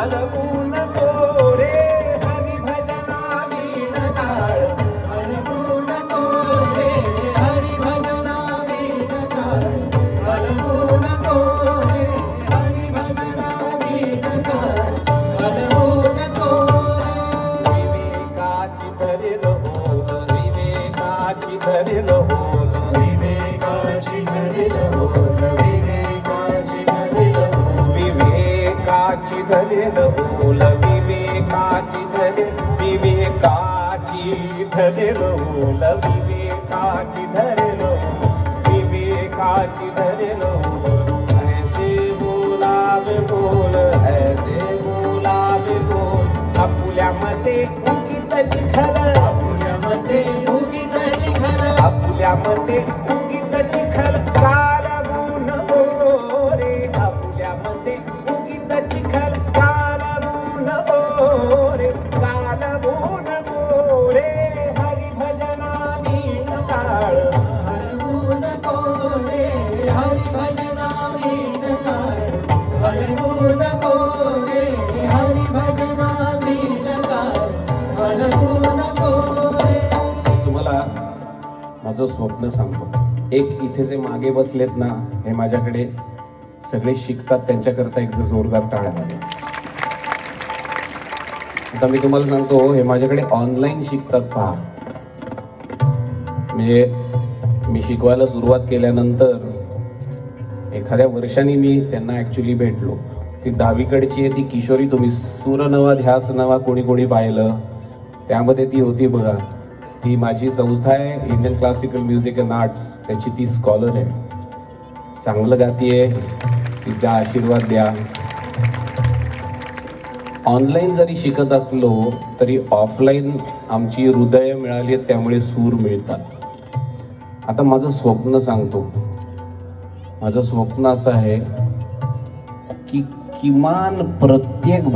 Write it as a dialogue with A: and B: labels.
A: हलवू नको रे हरी भजना वीण टाळ हलवू नको रे हरी भजना वीण टाळ हलवू नको रे हरी भजना वीण टाळ हलवू नको विवेकाची धरेल होल विवेकाची धरेल होल विवेकाची धरेल होल विवेकाची धरेल होल विवेकाची धरेल होल विवेकाची धरेल विवेकाची धरेल होल विवेकाची धरेल विवेकाची धरेल होल ऐसे बोलावे बोल ऐसे बोलावे बोल आपुल्यामध्ये उगीच चिखल आपुल्यामध्ये उगीच चिखल आपुल्यामध्ये उगीच चिखल कालवू नको रे आपुल्यामध्ये उगीच चिखल कालवू नको रे कालवू नको रे हरी भजना वीण टाळ हलवू नको रे हरी भजना वीण टाळ हलवू नको रे हरी भजना वीण टाळ हलवू नको रे. तुम्हाला माझं स्वप्न सांगतो. एक इथे जे मागे बसलेत ना हे माझ्याकडे सगळे शिकतात त्यांच्याकरता एकदा जोरदार टाळ्या वाजवा. आता मी तुम्हाला सांगतो हे माझ्याकडे ऑनलाईन शिकतात पहा. म्हणजे मी शिकवायला सुरुवात केल्यानंतर एखाद्या वर्षांनी मी त्यांना ऍक्च्युली भेटलो. ती डावीकडची आहे ती किशोरी. तुम्ही सूर नवा ध्यास नवा कोणी कोणी पाहिलं त्यामध्ये ती होती बघा. ती माझी संस्था आहे Indian classical music and arts त्याची ती स्कॉलर आहे. चांगलं गातीये तिचा आशीर्वाद द्या. ऑनलाईन जरी शिकत असलो तरी ऑफलाईन आमची हृदय मिळाली आहेत त्यामुळे सूर मिळतात. आता माझं स्वप्न सांगतो. माझं स्वप्न असं आहे की किमान प्रत्येक